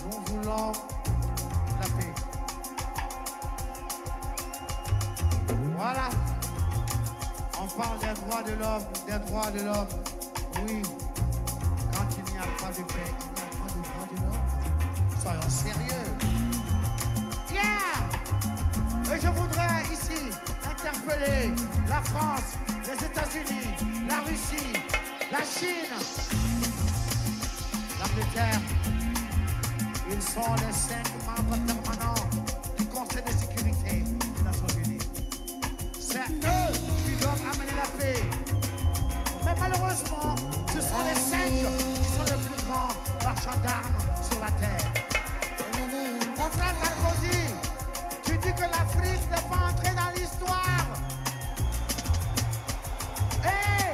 Nous voulons la paix. Voilà. On parle des droits de l'homme, des droits de l'homme. Oui. Quand il n'y a pas de paix, il n'y a pas de droits de l'homme. Soyons sérieux. Yeah! Et je voudrais ici interpeller la France, les États-Unis, la Russie, la Chine, l'Angleterre. Ils sont les 5 membres permanents du Conseil de sécurité des Nations Unies. C'est eux qui doivent amener la paix. Mais malheureusement, ce sont les 5 qui sont les plus grands marchands d'armes sur la terre. Mon frère Sarkozy, tu dis que l'Afrique n'est pas entrée dans l'histoire. Et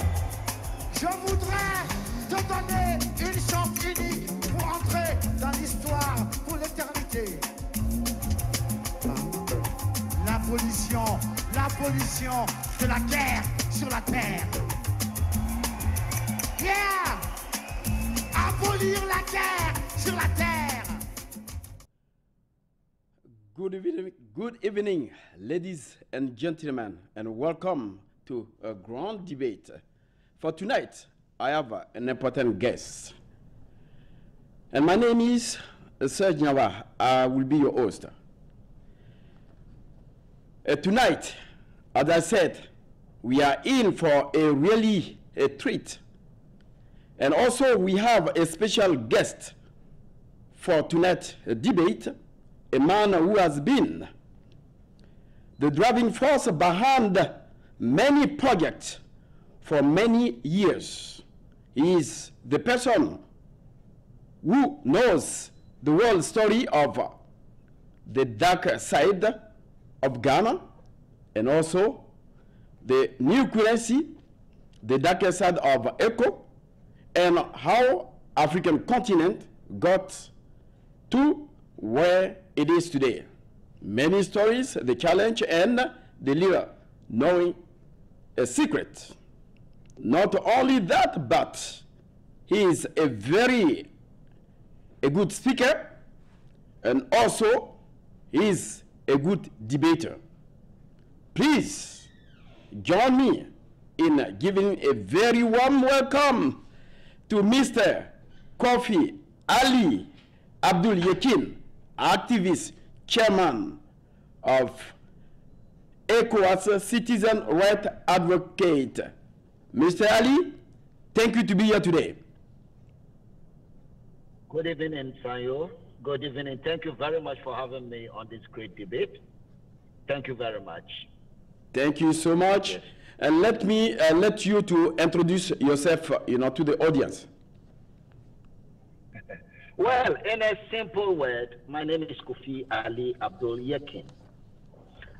je voudrais te donner une chance unique pour entrer dans l'histoire pour l'éternité. L'abolition de la guerre sur la terre. Yeah! Abolir la guerre sur la terre. Good evening, ladies and gentlemen, and welcome to a grand debate. For tonight, I have an important guest. And my name is Serge Nyawa. I will be your host. Tonight, as I said, we are in for a treat. And also we have a special guest for tonight's debate, a man who has been the driving force behind many projects for many years. He is the person who knows the world story of the dark side of Ghana and also the new currency, the darker side of ECO, and how African continent got to where it is today. Many stories, the challenge, and the leader knowing a secret. Not only that, but he is a good speaker, and also he is a good debater. Please join me in giving a very warm welcome to Mr. KOFI Ali ABDUL-YEKIN, activist, chairman of ECOWAS, citizen rights advocate. Mr. Ali, thank you to be here today. Good evening, Sanyo. Good evening. Thank you very much for having me on this great debate. Thank you very much. Thank you so much. Yes. And let me let you to introduce yourself, to the audience. Well, in a simple word, my name is KOFI Ali ABDUL-YEKIN.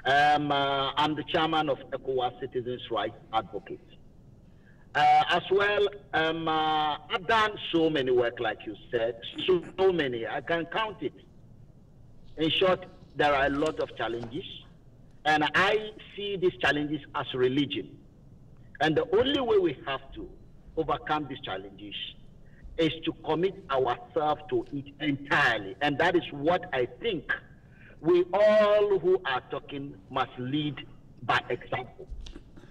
I'm the chairman of ECOWAS Citizens Rights Advocate. As well, I've done so many work, like you said, so many. I can count it. In short, there are a lot of challenges, and I see these challenges as religion. And the only way we have to overcome these challenges is to commit ourselves to it entirely. And that is what I think we all who are talking must lead by example.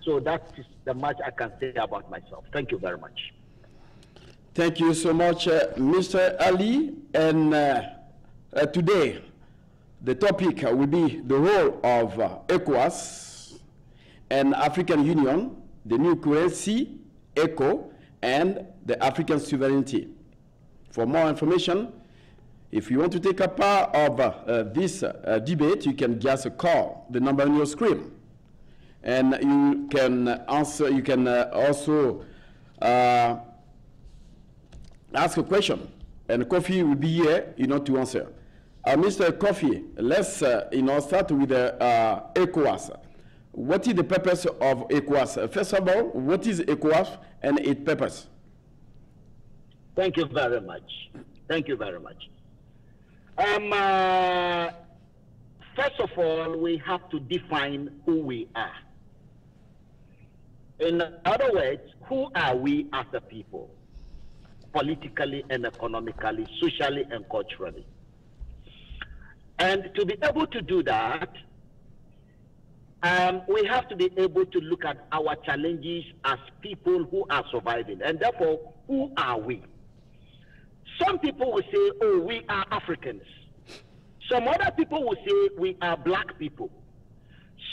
So that is the much I can say about myself. Thank you very much. Thank you so much, Mr. Ali. And today, the topic will be the role of ECOWAS and African Union, the new currency, ECO, and the African sovereignty. For more information, if you want to take a part of this debate, you can just call the number on your screen. And you can answer, you can also ask a question, and KOFI will be here, to answer. Mr. KOFI, let's, start with ECOWAS. What is the purpose of ECOWAS? First of all, what is ECOWAS and its purpose? Thank you very much. Thank you very much. First of all, we have to define who we are. In other words, who are we as a people? Politically and economically, socially and culturally. And to be able to do that, we have to be able to look at our challenges as people who are surviving. And therefore, who are we? Some people will say, oh, we are Africans. Some other people will say we are black people.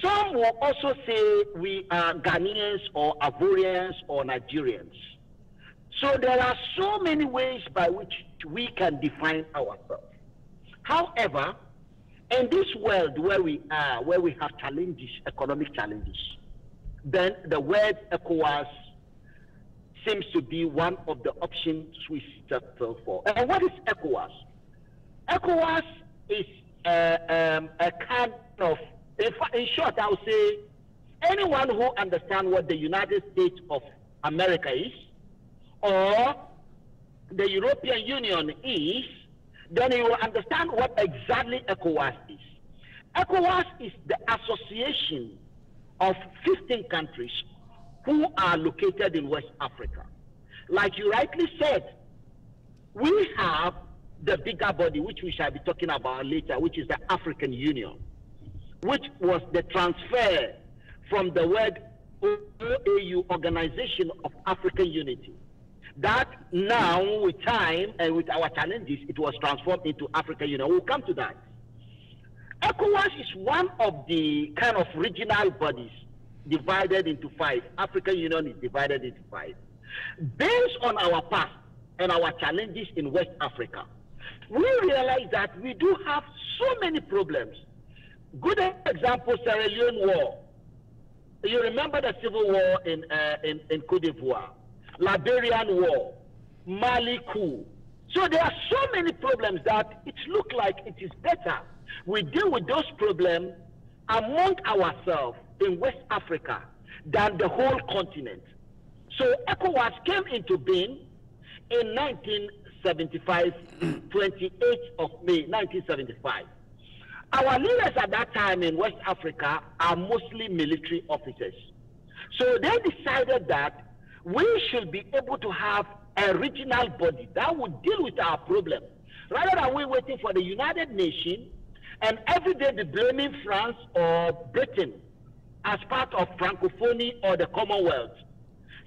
Some will also say we are Ghanaians or Ivorians or Nigerians. So there are so many ways by which we can define ourselves. However, in this world where we are, where we have challenges, economic challenges, then the word ECOWAS seems to be one of the options we settle for. And what is ECOWAS? ECOWAS is a kind of, in short, I would say, anyone who understands what the United States of America is, or the European Union is, then you will understand what exactly ECOWAS is. ECOWAS is the association of 15 countries who are located in West Africa. Like you rightly said, we have the bigger body, which we shall be talking about later, which is the African Union, which was the transfer from the word OAU, Organization of African Unity. That now, with time and with our challenges, it was transformed into African Union. We'll come to that. ECOWAS is one of the kind of regional bodies divided into 5. African Union is divided into 5. Based on our past and our challenges in West Africa, we realize that we do have so many problems. Good example, Sierra Leone War. You remember the civil war in Côte d'Ivoire, Liberian War, Mali coup. So there are so many problems that it looks like it is better we deal with those problems among ourselves in West Africa than the whole continent. So ECOWAS came into being in 1975, 28th of May 1975. Our leaders at that time in West Africa are mostly military officers. So they decided that we should be able to have a regional body that would deal with our problem, rather than we waiting for the United Nations and every day be blaming France or Britain as part of Francophonie or the Commonwealth.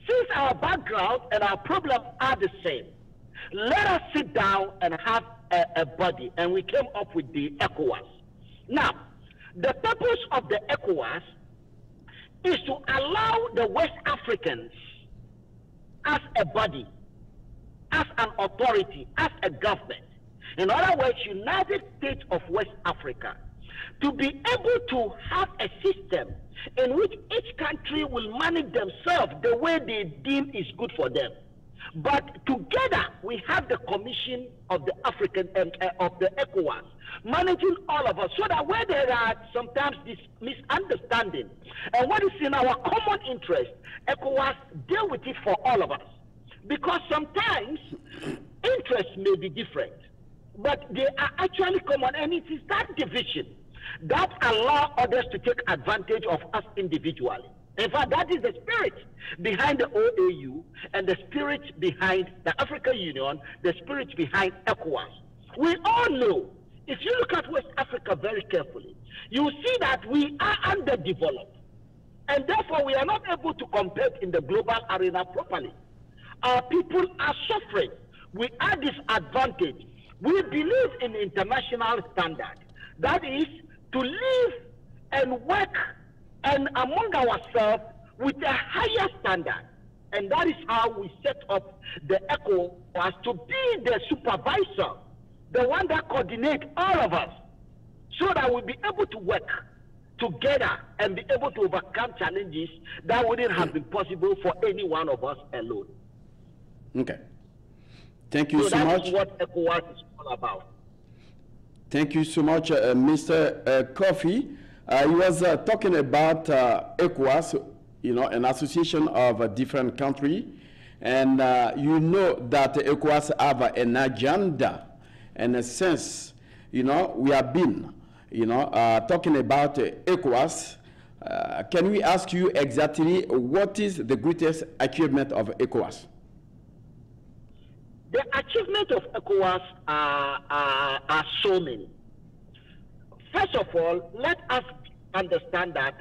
Since our background and our problems are the same, let us sit down and have a body, and we came up with the ECOWAS. Now, the purpose of the ECOWAS is to allow the West Africans as a body, as an authority, as a government, in other words, United States of West Africa, to be able to have a system in which each country will manage themselves the way they deem is good for them. But together, we have the Commission of the African of the ECOWAS managing all of us, so that where there are sometimes this misunderstanding and what is in our common interest, ECOWAS deal with it for all of us. Because sometimes interests may be different, but they are actually common, and it is that division that allow others to take advantage of us individually. In fact, that is the spirit behind the OAU and the spirit behind the African Union, the spirit behind ECOWAS. We all know, if you look at West Africa very carefully, you see that we are underdeveloped, and therefore we are not able to compete in the global arena properly. Our people are suffering. We are disadvantaged. We believe in international standard. That is to live and work and among ourselves with a higher standard. And that is how we set up the ECOWAS to be the supervisor, the one that coordinates all of us, so that we'll be able to work together and be able to overcome challenges that wouldn't have been possible for any one of us alone. Okay. Thank you so much. That's what ECOWAS is all about. Thank you so much, Mr. KOFI. He was talking about ECOWAS, you know, an association of a different country, and you know that ECOWAS have an agenda, in a sense, you know, we have been, you know, talking about ECOWAS. Can we ask you exactly what is the greatest achievement of ECOWAS? The achievement of ECOWAS are so many. First of all, let us understand that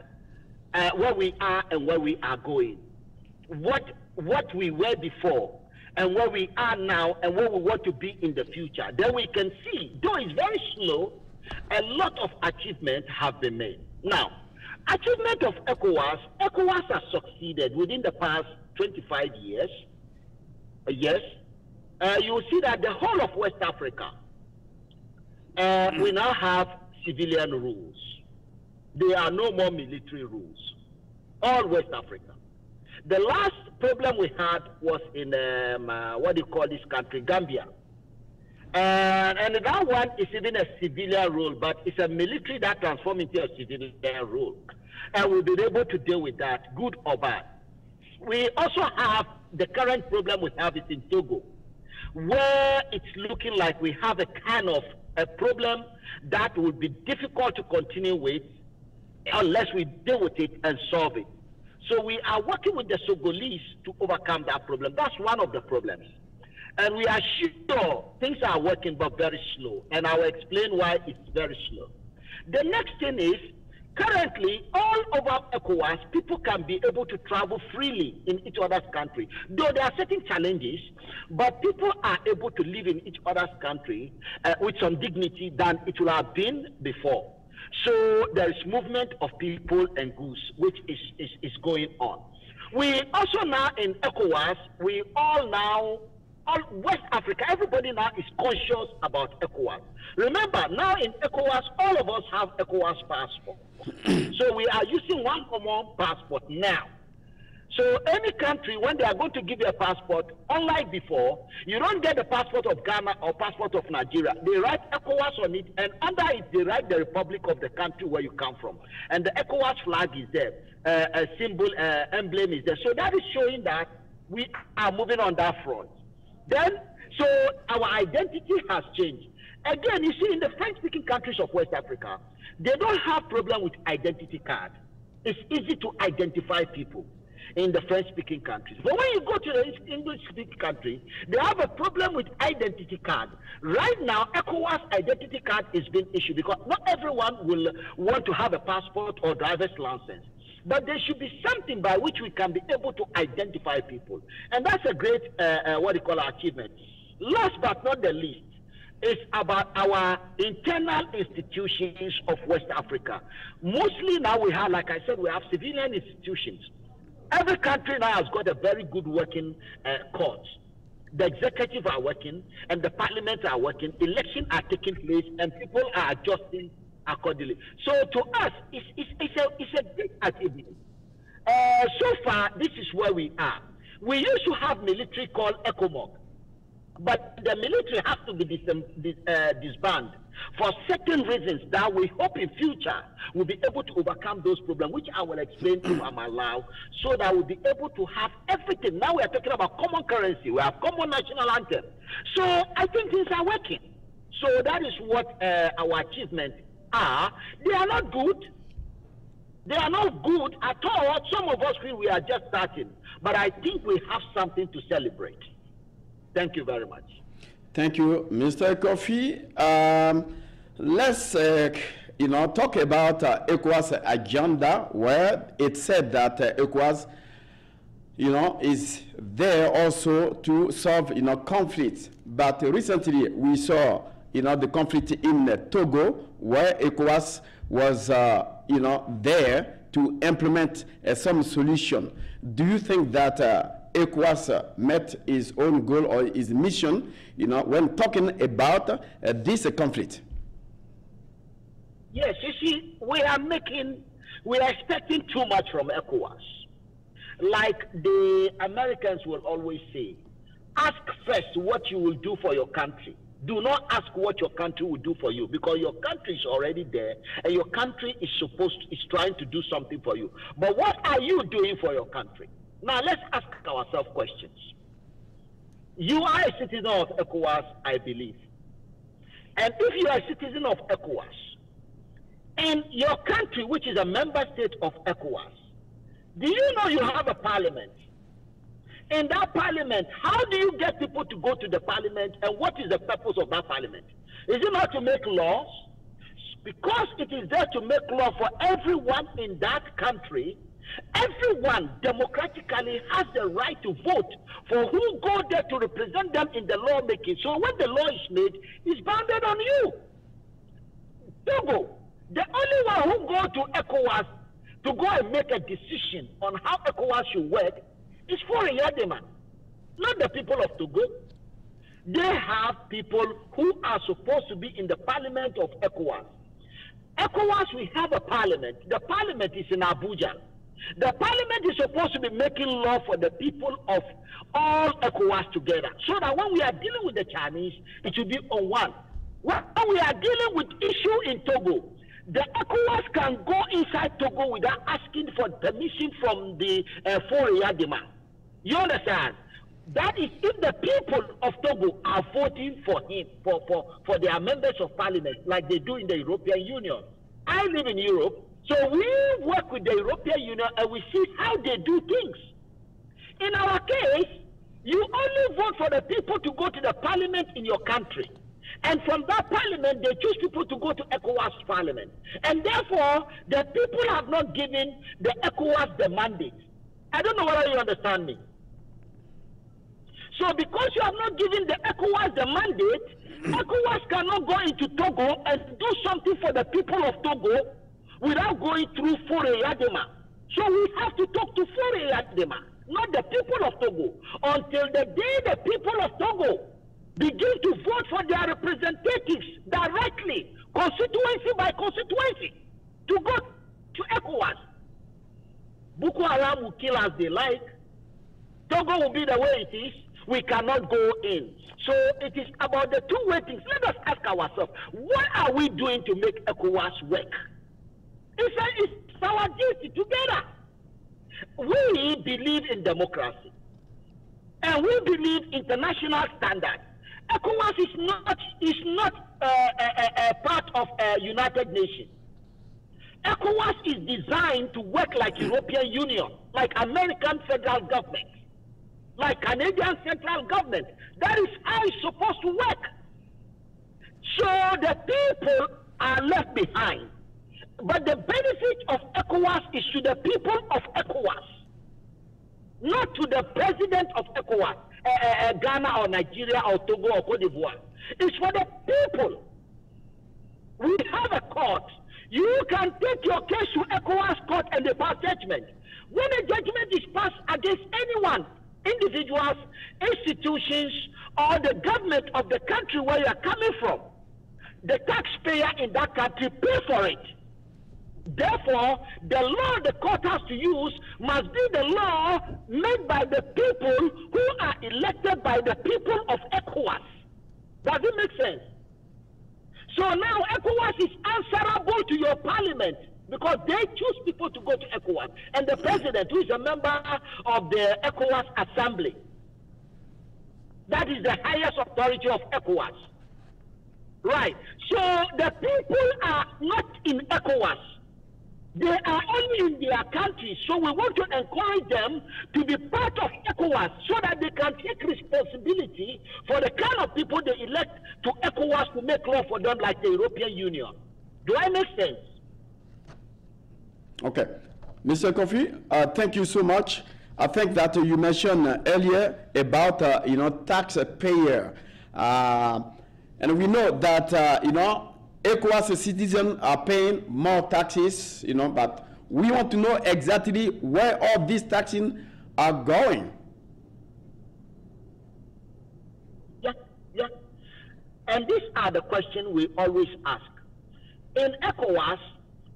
where we are and where we are going. What we were before and where we are now and where we want to be in the future. Then we can see, though it's very slow, a lot of achievements have been made. Now, achievement of ECOWAS has succeeded within the past 25 years. Yes, you will see that the whole of West Africa, we now have civilian rules. There are no more military rules. All West Africa. The last problem we had was in, what do you call this country, Gambia. And that one is even a civilian rule, but it's a military that transforms into a civilian rule. And we'll be able to deal with that, good or bad. We also have the current problem we have is in Togo, where it's looking like we have a kind of a problem that will be difficult to continue with unless we deal with it and solve it. So we are working with the Togolese to overcome that problem. That's one of the problems. And we are sure things are working, but very slow. And I will explain why it's very slow. The next thing is, currently, all over ECOWAS, people can be able to travel freely in each other's country. Though there are certain challenges, but people are able to live in each other's country with some dignity than it will have been before. So there is movement of people and goods, which is going on. We also now in ECOWAS, we all West Africa, everybody now is conscious about ECOWAS. Remember, now in ECOWAS, all of us have ECOWAS passport. So we are using one common passport now. So any country, when they are going to give you a passport, unlike before, you don't get the passport of Ghana or passport of Nigeria. They write ECOWAS on it, and under it, they write the republic of the country where you come from. And the ECOWAS flag is there. A symbol, emblem is there. So that is showing that we are moving on that front. Then, so our identity has changed. Again, you see, in the French-speaking countries of West Africa, they don't have problem with identity card. It's easy to identify people in the French-speaking countries. But when you go to the English-speaking country, they have a problem with identity card. Right now, ECOWAS identity card is being issued because not everyone will want to have a passport or driver's license. But there should be something by which we can be able to identify people. And that's a great, achievement. Last but not the least, is about our internal institutions of West Africa. Mostly now we have, like I said, we have civilian institutions. Every country now has got a very good working court. The executive are working, and the parliament are working. Elections are taking place, and people are adjusting accordingly. So to us, it's a big achievement. So far, this is where we are. We used to have military called ECOMOG, but the military has to be disbanded for certain reasons that we hope in future we'll be able to overcome those problems, which I will explain if I'm allowed, so that we'll be able to have everything. Now we are talking about common currency, we have common national anthem. So I think things are working. So that is what our achievements are. They are not good. They are not good at all. Some of us feel we are just starting, but I think we have something to celebrate. Thank you very much. Thank you, Mr. KOFI. Let's talk about ECOWAS agenda, where it said that ECOWAS is there also to solve conflicts. But recently we saw the conflict in Togo, where ECOWAS was there to implement some solution. Do you think that ECOWAS met its own goal or its mission, when talking about this conflict? Yes, you see, we are expecting too much from ECOWAS. Like the Americans will always say, ask first what you will do for your country. Do not ask what your country will do for you, because your country is already there and your country is trying to do something for you. But what are you doing for your country? Now let's ask ourselves questions. You are a citizen of ECOWAS, I believe. And if you are a citizen of ECOWAS, and your country, which is a member state of ECOWAS, do you know you have a parliament? In that parliament, how do you get people to go to the parliament, and what is the purpose of that parliament? Is it not to make laws? because it is there to make law for everyone in that country, everyone democratically has the right to vote for who go there to represent them in the lawmaking. So when the law is made, it's bounded on you. Togo, the only one who go to ECOWAS to go and make a decision on how ECOWAS should work is Foreign Yadema, not the people of Togo. They have people who are supposed to be in the parliament of ECOWAS. ECOWAS, we have a parliament. The parliament is in Abuja. The parliament is supposed to be making law for the people of all ECOWAS together, so that when we are dealing with the Chinese, it should be on one. When we are dealing with issue in Togo, the ECOWAS can go inside Togo without asking for permission from the Foreign Yadema. You understand? That is if the people of Togo are voting for him, for their members of parliament, like they do in the European Union. I live in Europe, so we work with the European Union and we see how they do things. In our case, you only vote for the people to go to the parliament in your country. And from that parliament, they choose people to go to ECOWAS parliament. And therefore, the people have not given the ECOWAS the mandate. I don't know whether you understand me. So because you have not given the ECOWAS the mandate, ECOWAS cannot go into Togo and do something for the people of Togo without going through Foreign Yadema. So we have to talk to Foreign Yadema, not the people of Togo, until the day the people of Togo begin to vote for their representatives directly, constituency by constituency, to go to ECOWAS. Boko Haram will kill as they like. Togo will be the way it is. We cannot go in. So it is about the two-way things. Let us ask ourselves, what are we doing to make ECOWAS work? It's our duty together. We believe in democracy, and we believe international standards. ECOWAS is not a part of United Nations. ECOWAS is designed to work like European Union, like American federal government, like Canadian central government. That is how it's supposed to work. So the people are left behind. But the benefit of ECOWAS is to the people of ECOWAS, not to the president of ECOWAS, Ghana or Nigeria or Togo or Cote d'Ivoire. It's for the people. We have a court. You can take your case to ECOWAS court and they pass judgment. When a judgment is passed against anyone, individuals, institutions, or the government of the country where you are coming from, the taxpayer in that country pay for it. Therefore, the law the court has to use must be the law made by the people who are elected by the people of ECOWAS. Does it make sense? So now ECOWAS is answerable to your parliament because they choose people to go to ECOWAS. And the president, who is a member of the ECOWAS assembly, that is the highest authority of ECOWAS. Right. So the people are not in ECOWAS. They are only in their country, so we want to encourage them to be part of ECOWAS so that they can take responsibility for the kind of people they elect to ECOWAS to make law for them like the European Union. Do I make sense? Okay. Mr. KOFI, thank you so much. I think that you mentioned earlier about, taxpayer. And we know that, ECOWAS citizens are paying more taxes, but we want to know exactly where all these taxes are going. Yeah. And these are the questions we always ask. In ECOWAS,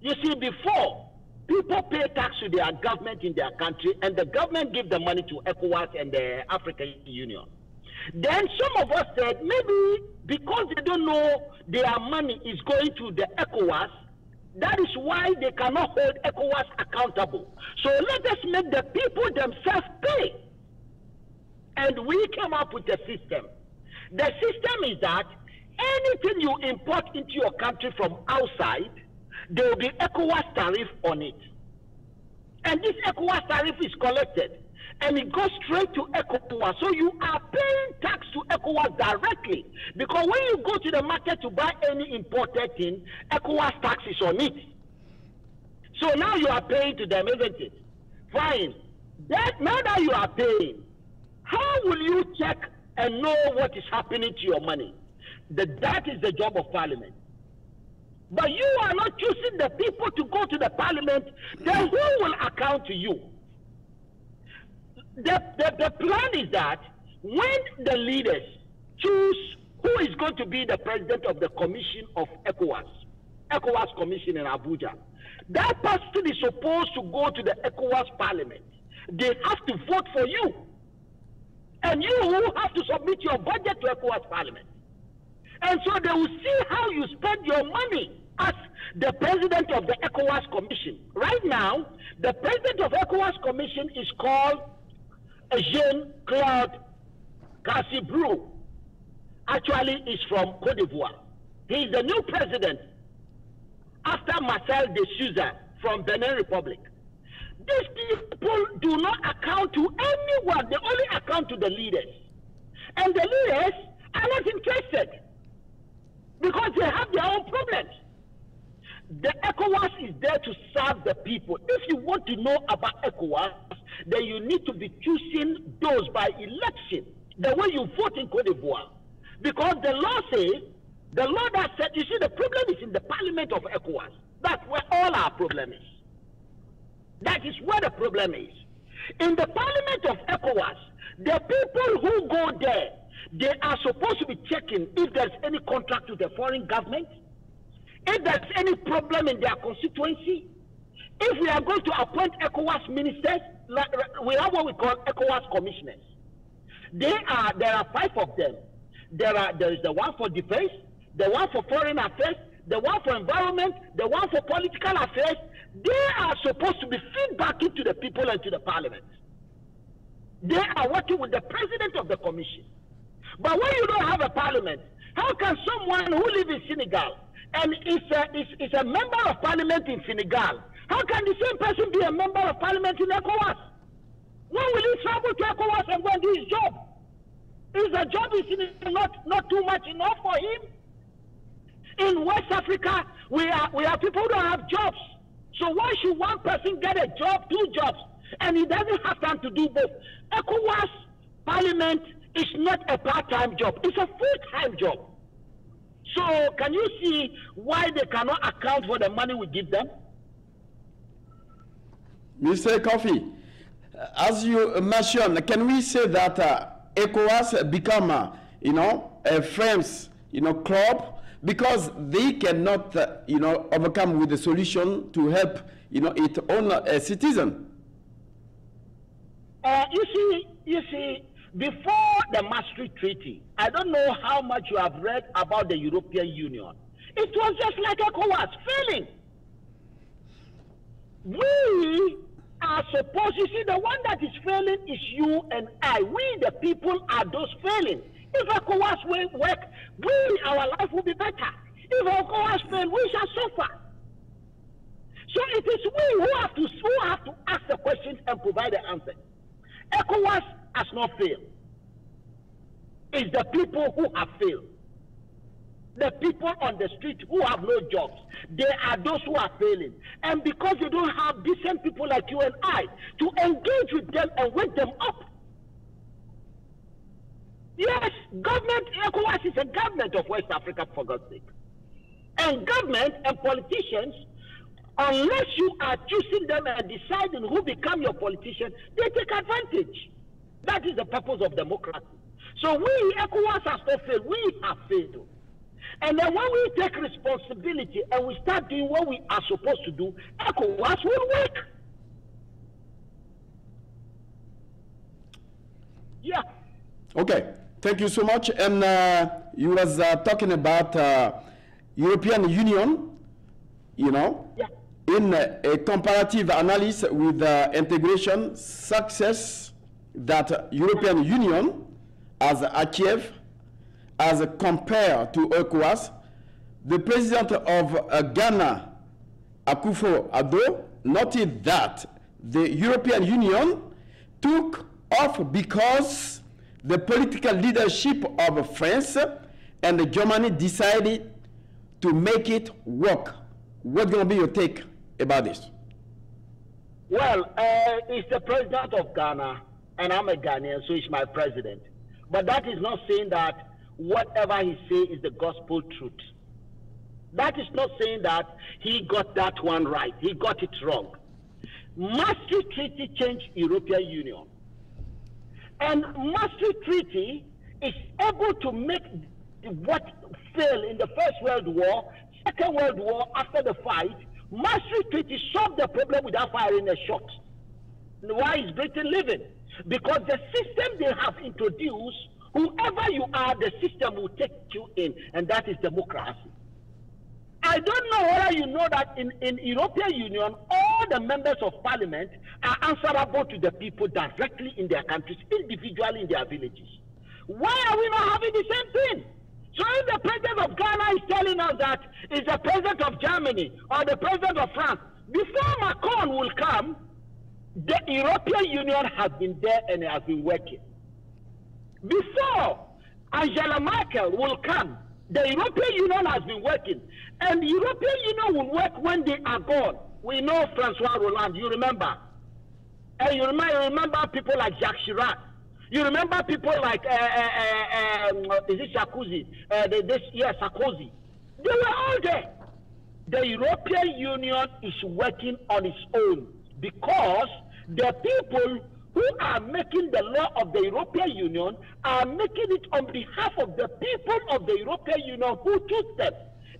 you see, before, people pay tax to their government in their country, and the government give the money to ECOWAS and the African Union. Then some of us said, maybe because they don't know their money is going to the ECOWAS, that is why they cannot hold ECOWAS accountable. So let us make the people themselves pay. And we came up with a system. The system is that anything you import into your country from outside, there will be ECOWAS tariff on it. And this ECOWAS tariff is collected. and it goes straight to ECOWAS. So you are paying tax to ECOWAS directly, because when you go to the market to buy any imported thing, ECOWAS tax is on it. So now you are paying to them, isn't it? Fine. Now that you are paying, how will you check and know what is happening to your money? That is the job of Parliament. But you are not choosing the people to go to the Parliament, then who will account to you? The plan is that when the leaders choose who is going to be the president of the commission of ECOWAS commission in Abuja, that person is supposed to go to the ECOWAS Parliament. They have to vote for you. And you have to submit your budget to ECOWAS Parliament. And so they will see how you spend your money as the president of the ECOWAS Commission. Right now, the president of ECOWAS Commission is called Jean-Claude Cassibrou. Actually, he's from Côte d'Ivoire. He is the new president after Marcel de Souza from Benin Republic. These people do not account to anyone. They only account to the leaders. And the leaders are not interested because they have their own problems. The ECOWAS is there to serve the people. If you want to know about ECOWAS, then you need to be choosing those by election, the way you vote in Côte d'Ivoire. Because the law says, the law that said, you see, the problem is in the Parliament of ECOWAS. That's where all our problem is. That is where the problem is. In the Parliament of ECOWAS, the people who go there, they are supposed to be checking if there's any contract with the foreign government, if there's any problem in their constituency, if we are going to appoint ECOWAS ministers, we have what we call ECOWAS commissioners. There are 5 of them. There is the one for defense, the one for foreign affairs, the one for environment, the one for political affairs. They are supposed to be feedback into the people and to the Parliament. They are working with the president of the commission. But when you don't have a Parliament, how can someone who lives in Senegal and is a member of Parliament in Senegal, how can the same person be a member of Parliament in ECOWAS? When will he travel to ECOWAS and go and do his job? Is the job not too much enough for him? In West Africa, we have people who don't have jobs. So why should one person get a job, 2 jobs, and he doesn't have time to do both? ECOWAS Parliament is not a part-time job. It's a full-time job. So can you see why they cannot account for the money we give them? Mr. KOFI, as you mentioned, can we say that ECOWAS become, a friends, club, because they cannot, overcome with the solution to help, its own citizen? You see, before the Maastricht Treaty, I don't know how much you have read about the European Union. It was just like ECOWAS failing. We are supposed, you see, the one that is failing is you and I. We, the people, are those failing. If ECOWAS will work, our life will be better. If ECOWAS fail, we shall suffer. So it is we who have to ask the questions and provide the answer. ECOWAS has not failed. It's the people who have failed. The people on the street who have no jobs, they are those who are failing. And because they don't have decent people like you and I to engage with them and wake them up. Yes, government, ECOWAS is a government of West Africa, for God's sake. And government and politicians, unless you are choosing them and deciding who become your politician, they take advantage. That is the purpose of democracy. So we, ECOWAS, has not failed. We have failed. And then when we take responsibility and we start doing what we are supposed to do, ECOWAS will work. Yeah. Okay. Thank you so much. And you was talking about European Union, Yeah. in a comparative analysis with integration success that European Union has achieved as compared to ECOWAS. The president of Ghana, Akufo-Addo, noted that the European Union took off because the political leadership of France and Germany decided to make it work. What's going to be your take about this? Well, it's the president of Ghana, and I'm a Ghanaian, so he's my president. But that is not saying that whatever he says is the gospel truth. That is not saying that he got that one right. He got it wrong. Maastricht Treaty changed European Union. And Maastricht Treaty is able to make what failed in the First World War, Second World War, after the fight. Maastricht Treaty solved the problem without firing a shot. Why is Britain living? Because the system they have introduced, whoever you are, the system will take you in, and that is democracy. I don't know whether you know that in European Union, all the members of parliament are answerable to the people directly in their countries, individually in their villages. Why are we not having the same thing? So if the president of Ghana is telling us that it's the president of Germany or the president of France, before Macron will come, the European Union has been there and has been working. Before Angela Merkel will come, the European Union has been working. And the European Union will work when they are gone. We know Francois Hollande, you remember. And you remember people like Jacques Chirac. You remember people like, is it Sarkozy? Sarkozy. They were all there. The European Union is working on its own because the people who are making the law of the European Union are making it on behalf of the people of the European Union who choose them.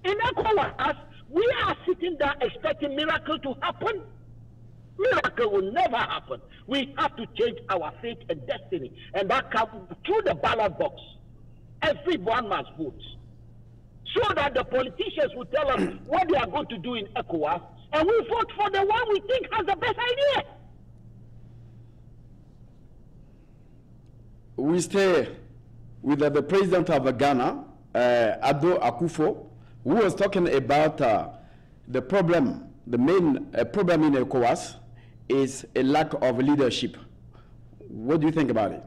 In ECOWAS, we are sitting there expecting miracle to happen. Miracle will never happen. We have to change our fate and destiny, and that comes through the ballot box. Everyone must vote, so that the politicians will tell us what they are going to do in ECOWAS, and we vote for the one we think has the best idea. We stay with the president of Ghana, ABDUL Akufo, who was talking about the problem. The main problem in ECOWAS is a lack of leadership. What do you think about it?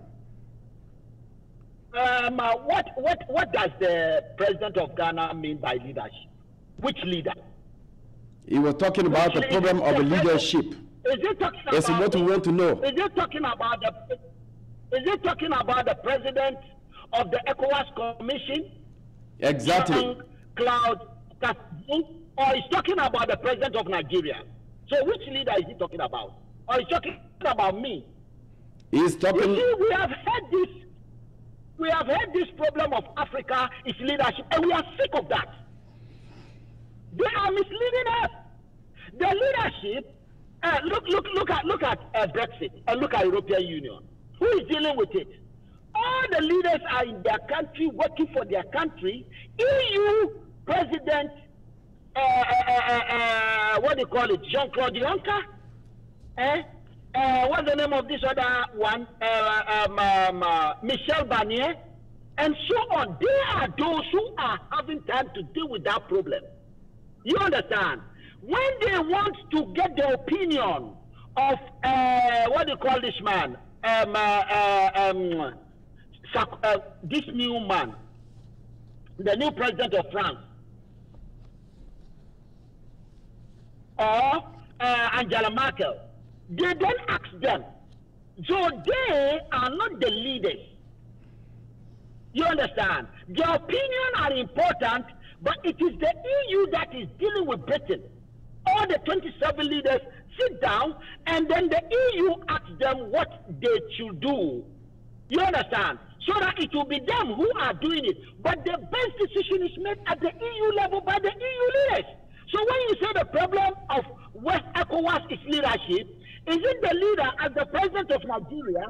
What does the president of Ghana mean by leadership? Which leader? He was talking about the problem of leadership. Is he talking about? That's what we want to know. Is he talking about the president of the ECOWAS Commission? Exactly. Cloud, or he's talking about the president of Nigeria? So which leader is he talking about? Or he's talking about me? He's talking. You see, we have had this. We have had this problem of Africa, its leadership, and we are sick of that. They are misleading us. The leadership. Look at Brexit and look at European Union. Who is dealing with it? All the leaders are in their country, working for their country. EU President, what do you call it, Jean-Claude Juncker? What's the name of this other one? Michel Barnier, and so on. They are those who are having time to deal with that problem. You understand? When they want to get the opinion of, what do you call this man? This new man, the new president of France, or Angela Merkel, they don't ask them. So they are not the leaders. You understand? Their opinions are important, but it is the EU that is dealing with Britain. All the 27 leaders sit down, and then the EU asks them what they should do. You understand? So that it will be them who are doing it. But the best decision is made at the EU level by the EU leaders. So when you say the problem of West ECOWAS is leadership, is it the leader as the president of Nigeria,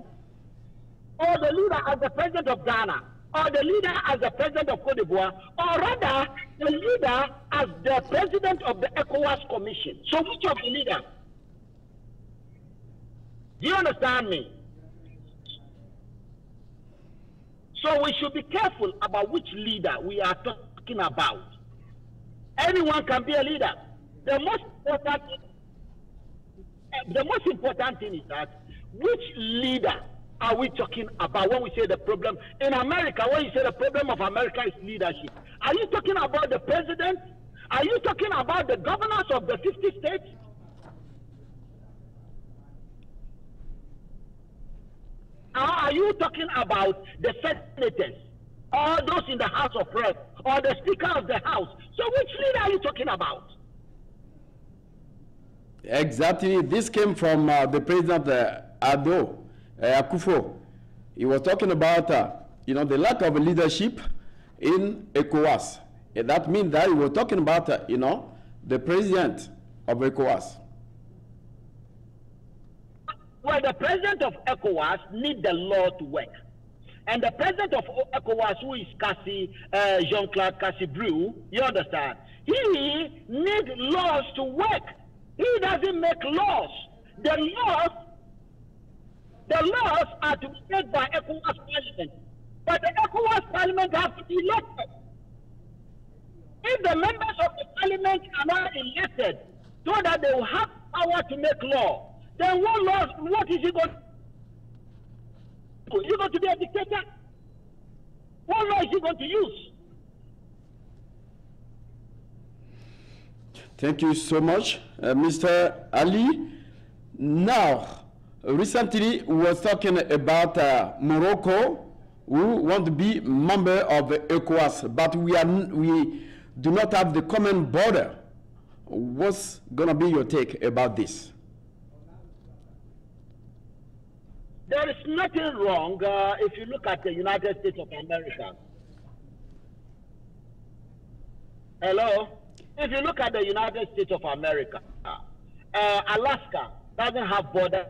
or the leader as the president of Ghana, or the leader as the president of Cote d'Ivoire, or rather the leader as the president of the ECOWAS Commission? So which of the leaders? Do you understand me? So we should be careful about which leader we are talking about. Anyone can be a leader. The most important thing is that which leader are we talking about when we say the problem in America? When you say the problem of America is leadership, are you talking about the president? Are you talking about the governors of the 50 states? Or are you talking about the senators, or those in the House of Reps, or the Speaker of the House? So which leader are you talking about? Exactly. This came from the president Ado Akufo. He was talking about the lack of leadership in ECOWAS. And that means that he was talking about the president of ECOWAS. Well, the president of ECOWAS needs the law to work. And the president of ECOWAS, who is Jean-Claude Cassibrou, you understand, he needs laws to work. He doesn't make laws. The laws are to be made by ECOWAS Parliament. But the ECOWAS Parliament have to be elected. If the members of the Parliament are not elected so that they will have power to make law, then what is he going to do? Is he going to be a dictator? What law is he going to use? Thank you so much, Mr. Ali. Now, recently we were talking about Morocco, who want to be member of ECOWAS, but we do not have the common border. What's going to be your take about this? There is nothing wrong if you look at the United States of America. Hello? If you look at the United States of America, Alaska doesn't have border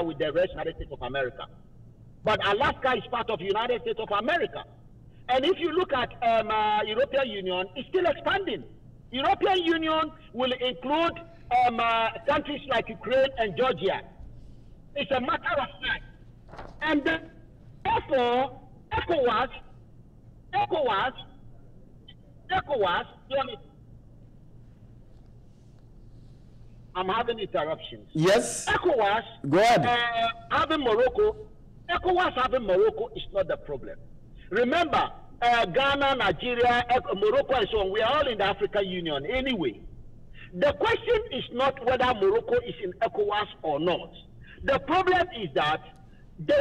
with the rest of the United States of America. But Alaska is part of the United States of America. And if you look at European Union, it's still expanding. European Union will include countries like Ukraine and Georgia. It's a matter of fact. And therefore, ECOWAS, I'm having interruptions. Yes. ECOWAS, go ahead. ECOWAS having Morocco is not the problem. Remember, Ghana, Nigeria, Morocco, and so on, we are all in the African Union anyway. The question is not whether Morocco is in ECOWAS or not. The problem is that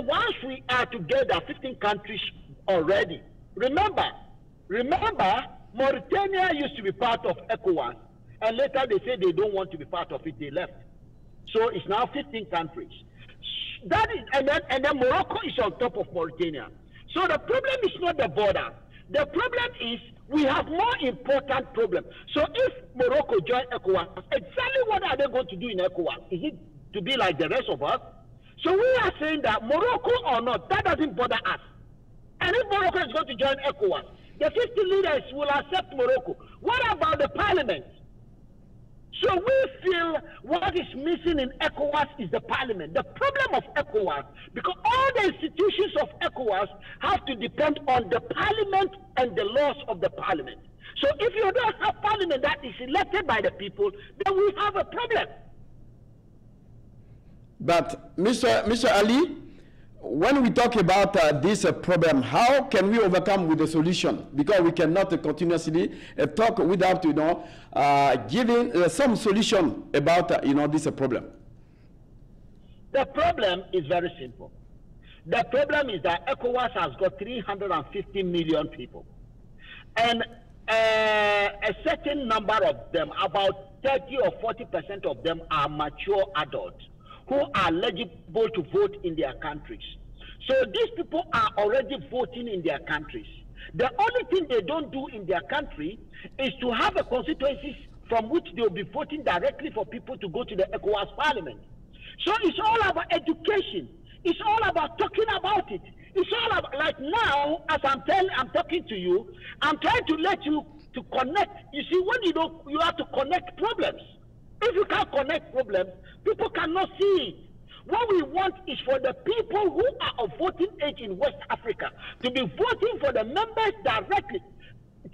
once we are together, 15 countries already. Remember, Mauritania used to be part of ECOWAS, and later they said they don't want to be part of it, they left. So it's now 15 countries. That is, and then Morocco is on top of Mauritania. So the problem is not the border. The problem is we have more important problems. So if Morocco joins ECOWAS, exactly what are they going to do in ECOWAS? Is it to be like the rest of us? So we are saying that Morocco or not, that doesn't bother us. And if Morocco is going to join ECOWAS, the 50 leaders will accept Morocco. What about the parliament? So we feel what is missing in ECOWAS is the parliament. The problem of ECOWAS, because all the institutions of ECOWAS have to depend on the parliament and the laws of the parliament. So if you don't have parliament that is elected by the people, then we have a problem. But Mr. Ali, when we talk about this problem, how can we overcome with the solution? Because we cannot continuously talk without, giving some solution about, this problem. The problem is very simple. The problem is that ECOWAS has got 350 million people. And a certain number of them, about 30 or 40% of them are mature adults who are eligible to vote in their countries. So these people are already voting in their countries. The only thing they don't do in their country is to have a constituencies from which they will be voting directly for people to go to the ECOWAS parliament. So it's all about education. It's all about talking about it. It's all about, like now, as I'm talking to you, I'm trying to let you to connect. You see, when you have to connect problems. If you can't connect problems, people cannot see it. What we want is for the people who are of voting age in West Africa to be voting for the members directly.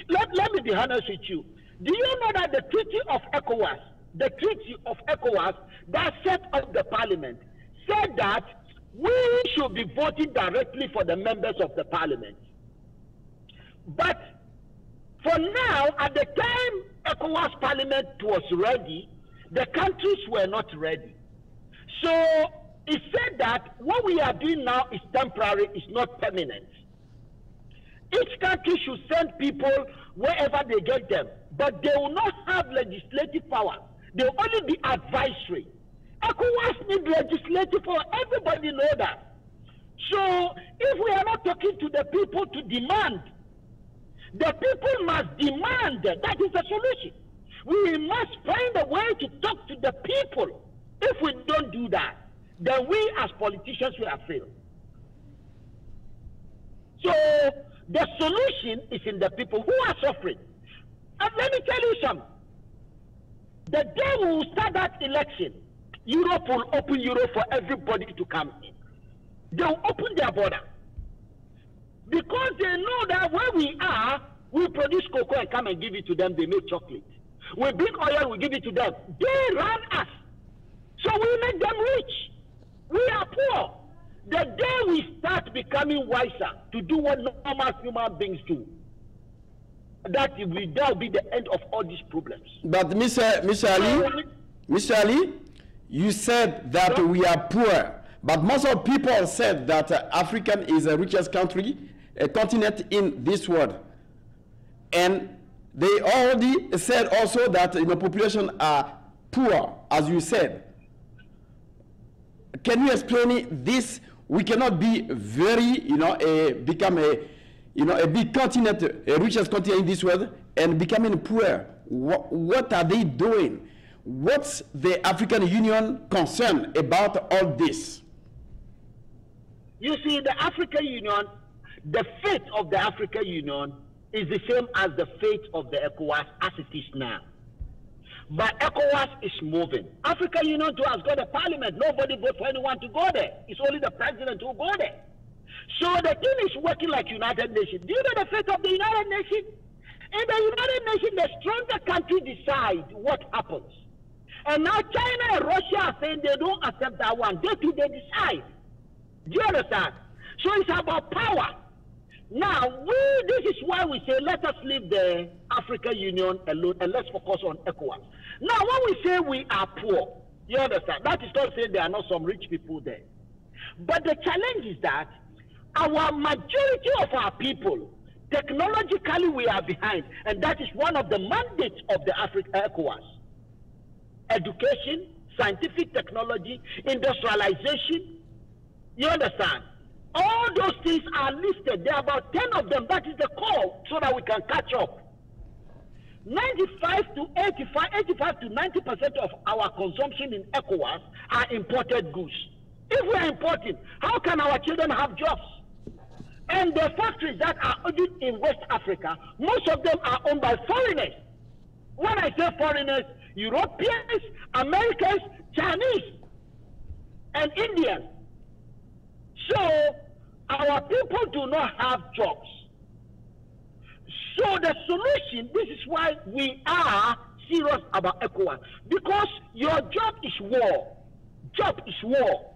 Let me be honest with you. Do you know that the Treaty of ECOWAS that set up the parliament, said that we should be voting directly for the members of the parliament. But for now, at the time ECOWAS parliament was ready, the countries were not ready. So it said that what we are doing now is temporary, it's not permanent. Each country should send people wherever they get them, but they will not have legislative power. They will only be advisory. ECOWAS need legislative power. Everybody know that. So if we are not talking to the people to demand, the people must demand. That is the solution. We must find a way to talk to the people. If we don't do that, then we as politicians will have failed. So the solution is in the people who are suffering. And let me tell you something. The day we will start that election, Europe will open Europe for everybody to come in. They will open their border. Because they know that where we are, we produce cocoa and come and give it to them, they make chocolate. We bring oil, we give it to them. They run us. So we make them rich. We are poor. The day we start becoming wiser to do what normal human beings do, that will be the end of all these problems. But Mr. Ali, you said that we are poor, but most of people said that Africa is the richest country, a continent in this world. And they already said also that the population are poor, as you said. Can you explain this? We cannot be very, become a big continent, a richest continent in this world, and becoming poor. What are they doing? What's the African Union concerned about all this? You see, the African Union, the fate of the African Union is the same as the fate of the ECOWAS as it is now. But ECOWAS is moving. African Union too has got a parliament. Nobody votes for anyone to go there. It's only the president who go there. So the thing is working like United Nations. Do you know the fate of the United Nations? In the United Nations, the stronger country decide what happens. And now China and Russia are saying they don't accept that one. They decide. Do you understand? So it's about power. Now, this is why we say let us leave the African Union alone and let's focus on ECOWAS. Now, when we say we are poor, you understand, that is not saying there are not some rich people there. But the challenge is that our majority of our people, technologically we are behind, and that is one of the mandates of the ECOWAS. Education, scientific technology, industrialization, you understand? All those things are listed. There are about 10 of them. That is the call so that we can catch up. 85 to 90% of our consumption in ECOWAS are imported goods. If we are importing, how can our children have jobs? And the factories that are owned in West Africa, most of them are owned by foreigners. When I say foreigners, Europeans, Americans, Chinese, and Indians. So our people do not have jobs. So the solution, this is why we are serious about ECOWAS, because your job is war. Job is war.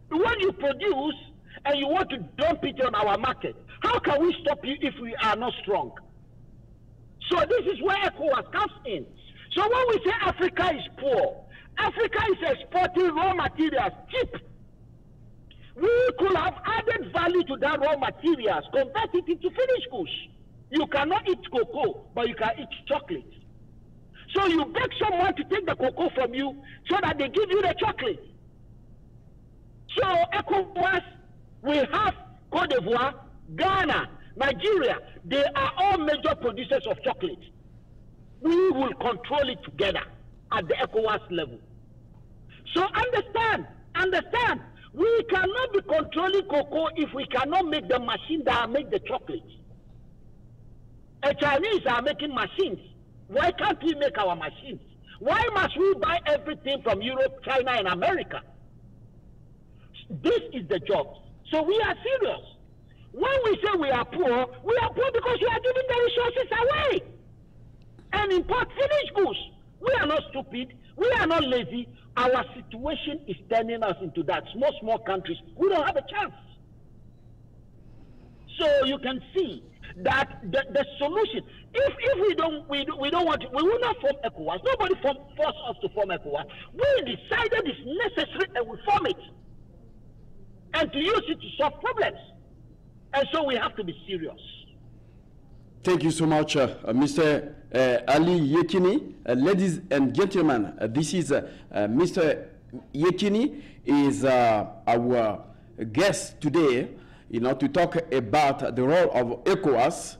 When you produce and you want to dump it on our market, how can we stop you if we are not strong? So this is where ECOWAS comes in. So when we say Africa is poor, Africa is exporting raw materials cheap. We could have added value to that raw materials, convert it into finished goods. You cannot eat cocoa, but you can eat chocolate. So you beg someone to take the cocoa from you so that they give you the chocolate. So ECOWAS, we have Cote d'Ivoire, Ghana, Nigeria. They are all major producers of chocolate. We will control it together at the ECOWAS level. So understand. We cannot be controlling cocoa if we cannot make the machine that make the chocolate. The Chinese are making machines. Why can't we make our machines? Why must we buy everything from Europe, China, and America? This is the job. So we are serious. When we say we are poor because we are giving the resources away and import finished goods. We are not stupid. We are not lazy. our situation is turning us into that. Small countries, we don't have a chance. So you can see that the solution, if we don't want to, we will not form ECOWAS. Nobody forced us to form ECOWAS. We decided it's necessary and we form it, and to use it to solve problems. And so we have to be serious. Thank you so much, Mr. Ali Yekini. Ladies and gentlemen, this is Mr. Yekini is our guest today, to talk about the role of ECOWAS,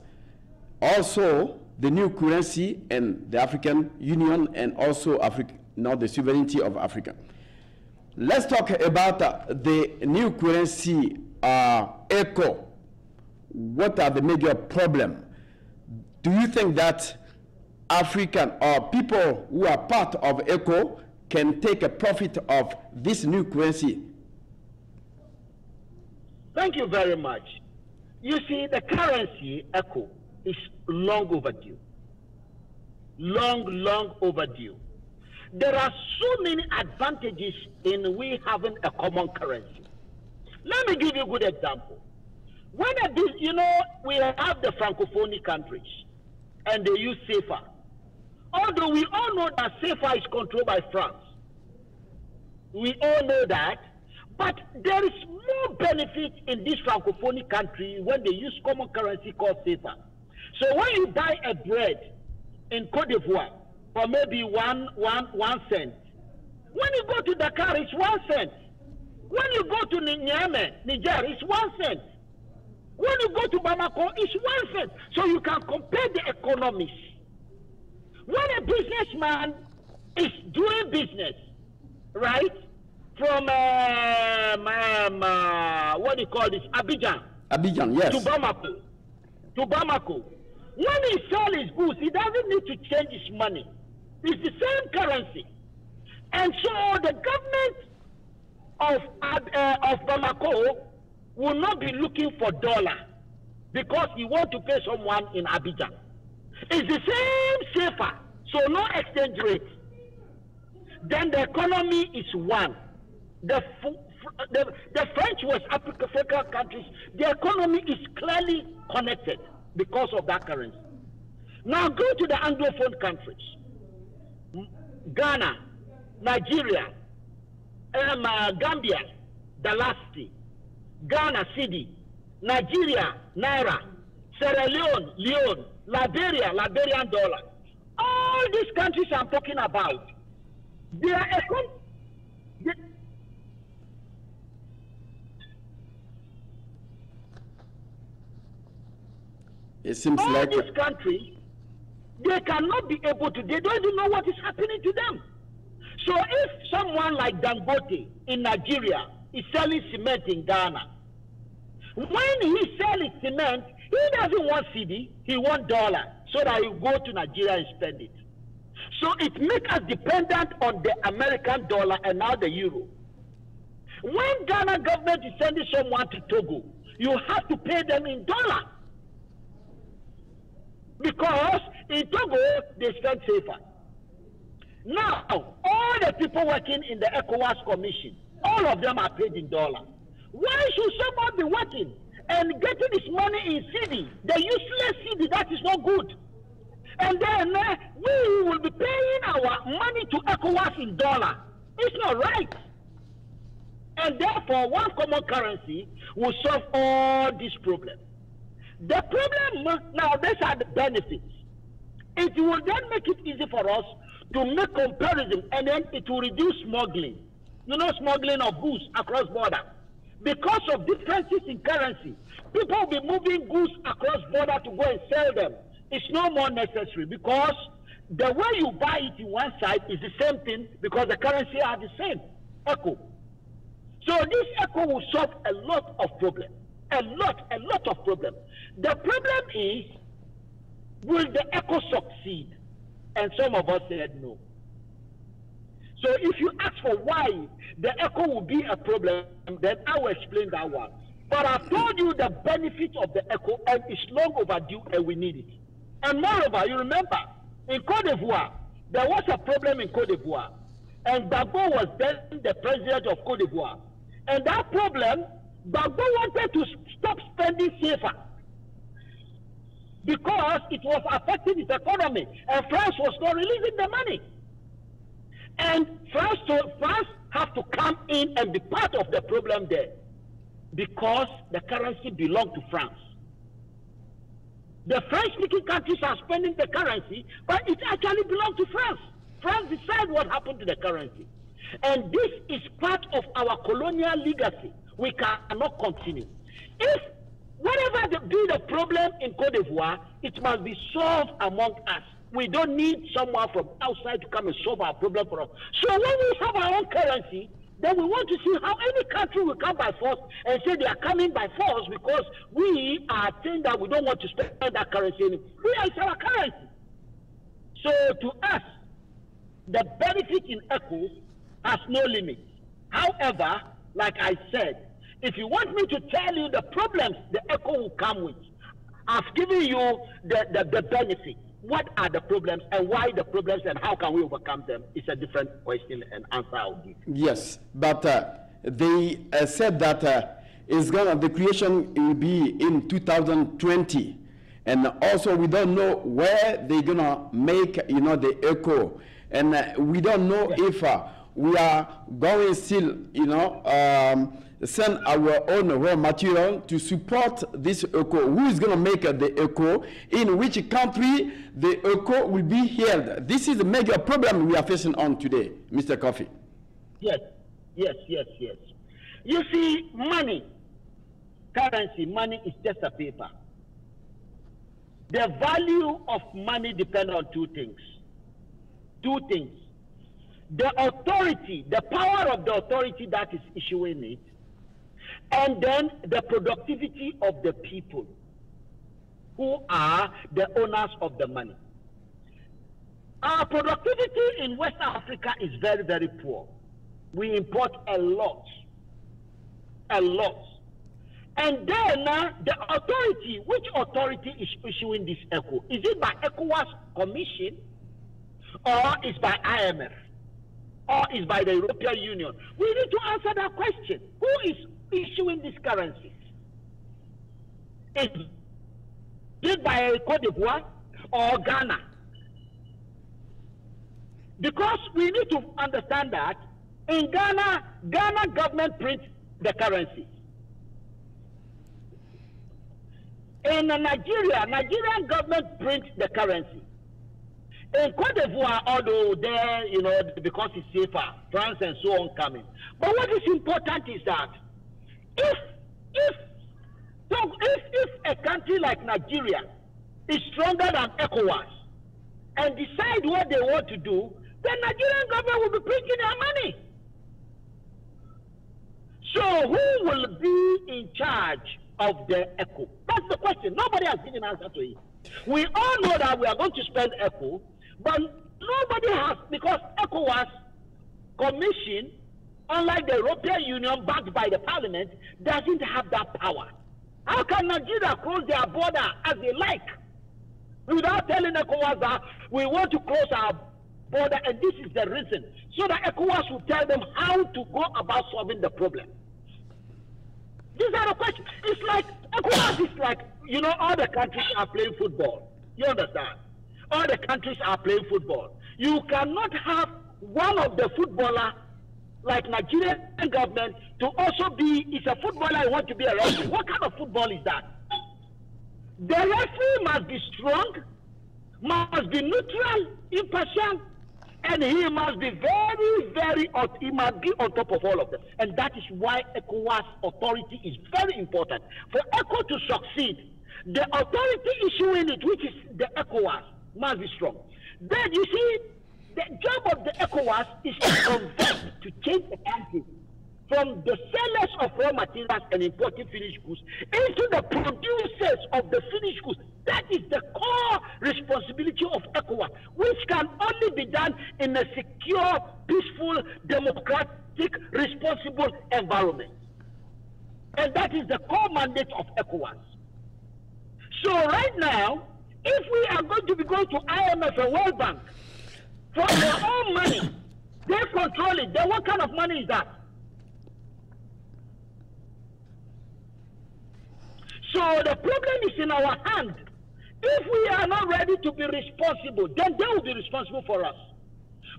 also the new currency and the African Union, and also the sovereignty of Africa. Let's talk about the new currency, ECO. What are the major problems? Do you think that African or people who are part of ECO can take a profit of this new currency? Thank you very much. You see, the currency, ECO, is long overdue. Long overdue. There are so many advantages in we having a common currency. Let me give you a good example. When we have the Francophone countries, and they use CFA. Although we all know that CFA is controlled by France. We all know that. But there is more benefit in this Francophone country when they use common currency called CFA. So when you buy a bread in Cote d'Ivoire for maybe one cent, when you go to Dakar, it's 1 cent. When you go to Niamey, Niger, it's 1 cent. When you go to Bamako, it's 1 cent. So you can compare the economies. When a businessman is doing business, right, from what do you call this, Abidjan, yes, to Bamako, when he sells his goods, he doesn't need to change his money. It's the same currency. And so the government of Bamako will not be looking for dollar because he want to pay someone in Abidjan. It's the same CFA, so no exchange rate. Then the economy is one. The French West Africa countries, the economy is clearly connected because of that currency. Now go to the Anglophone countries. Ghana, Nigeria, Gambia, Dalasti, Ghana, Cedi, Nigeria, Naira, Sierra Leone, Leone, Liberia, Liberian dollar. All these countries I'm talking about, their economy. It seems all like these countries, they cannot be able to, they don't even know what is happening to them. So if someone like Dangote in Nigeria is selling cement in Ghana, when he sells cement, he doesn't want cedi, he wants dollar, so that he go to Nigeria and spend it. So it makes us dependent on the American dollar and now the euro. When Ghana government is sending someone to Togo, you have to pay them in dollar. Because in Togo, they spend safer. Now, all the people working in the ECOWAS Commission, all of them are paid in dollar. Why should someone be working and getting his money in cedi, the useless cedi that is not good? And then we will be paying our money to ECOWAS in dollar. It's not right. And therefore, one common currency will solve all these problems. The problem now, these are the benefits. It will then make it easy for us to make comparison, and then it will reduce smuggling. You know, smuggling of goods across border. Because of differences in currency, people will be moving goods across border to go and sell them. It's no more necessary because the way you buy it in one side is the same thing because the currency are the same. ECO. So this ECO will solve a lot of problems. A lot of problems. The problem is, will the ECO succeed? And some of us said no. So if you ask for why the ECO will be a problem, then I will explain that one. But I've told you the benefit of the ECO, and it's long overdue, and we need it. And moreover, you remember, in Cote d'Ivoire, there was a problem in Cote d'Ivoire. and Gbagbo was then the president of Cote d'Ivoire. And that problem, Gbagbo wanted to stop spending CFA because it was affecting its economy, and France was not releasing the money. And France have to come in and be part of the problem there because the currency belonged to France. The French-speaking countries are spending the currency, but it actually belongs to France. France decides what happened to the currency. And this is part of our colonial legacy. We cannot continue. If whatever be the problem in Cote d'Ivoire, it must be solved among us. We don't need someone from outside to come and solve our problem for us. So when we have our own currency, then we want to see how any country will come by force and say they are coming by force because we are saying that we don't want to spend that currency anymore. It's our currency. So to us, the benefit in ECO has no limit. However, like I said, if you want me to tell you the problems the ECO will come with, I've given you the benefit. What are the problems and why the problems and how can we overcome them? It's a different question and answer I'll give. Yes, but they said that the creation will be in 2020, and also we don't know where they're gonna make the ECO, and we don't know if we are going still send our own raw material to support this ECO. Who is going to make the ECO? In which country the ECO will be held? This is the major problem we are facing on today, Mr. KOFI. Yes. You see, money, currency, money is just a paper. The value of money depends on two things. The authority, the power of the authority that is issuing it, and then the productivity of the people who are the owners of the money. Our productivity in West Africa is very, very poor. We import a lot. And then the authority, which authority is issuing this ECO? Is it by ECOWAS Commission, or is by IMF, or is by the European Union? We need to answer that question. Who is issuing these currencies? Is it by Cote d'Ivoire or Ghana? Because we need to understand that in Ghana government prints the currency. In Nigeria, Nigerian government prints the currency. In Cote d'Ivoire, although there, because it's safer, France and so on coming. But what is important is that if a country like Nigeria is stronger than ECOWAS and decide what they want to do, then Nigerian government will be printing their money. So who will be in charge of the ECO? That's the question. Nobody has given an answer to it. We all know that we are going to spend ECO, but nobody has, because ECOWAS Commission, unlike the European Union backed by the Parliament, doesn't have that power. How can Nigeria close their border as they like without telling ECOWAS that we want to close our border and this is the reason? So that ECOWAS will tell them how to go about solving the problem. These are the questions. It's like, ECOWAS is like, all the countries are playing football. You understand? All the countries are playing football. You cannot have one of the footballers like Nigerian government to also be, it's a footballer you want to be a referee. What kind of football is that? The referee must be strong, must be neutral, impartial, and he must be he must be on top of all of them. And that is why ECOWAS authority is very important. For ECO to succeed, the authority issuing it, which is the ECOWAS, must be strong. Then you see, the job of the ECOWAS is to convert, to change the country from the sellers of raw materials and importing finished goods into the producers of the finished goods. That is the core responsibility of ECOWAS, which can only be done in a secure, peaceful, democratic, responsible environment. And that is the core mandate of ECOWAS. So right now, if we are going to be going to IMF and World Bank for our own money They control it. Then what kind of money is that? So the problem is in our hand. If we are not ready to be responsible, then they will be responsible for us.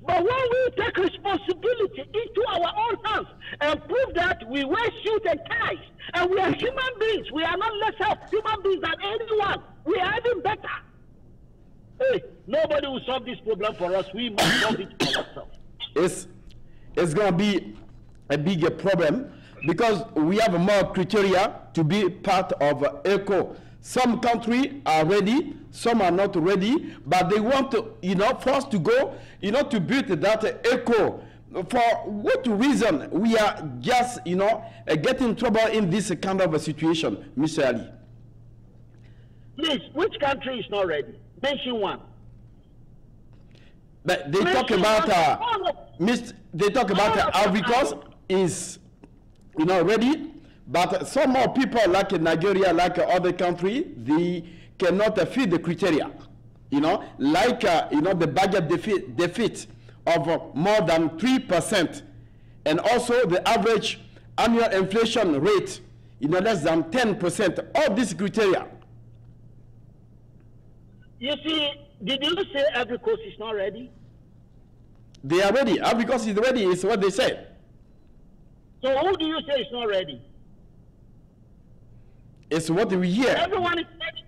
But when we take responsibility into our own hands and prove that we wear suit and ties, and we are human beings, we are not lesser human beings than anyone, we are even better. Hey, nobody will solve this problem for us. We must solve it for ourselves. It's going to be a bigger problem because we have more criteria to be part of ECO. Some countries are ready, some are not ready, but they want to, for us to go, to build that ECO. For what reason we are just, getting trouble in this kind of a situation, Mr. Ali? Please, which country is not ready? Mention one. But they talk about Ivory Coast is ready, but some more people like Nigeria, like other country, they cannot fit the criteria. The budget deficit of more than 3%, and also the average annual inflation rate, less than 10%. All these criteria. You see, did you say Ivory Coast is not ready? They are ready. Ivory Coast is ready, is what they said. So who do you say is not ready? It's what we hear. Everyone is ready.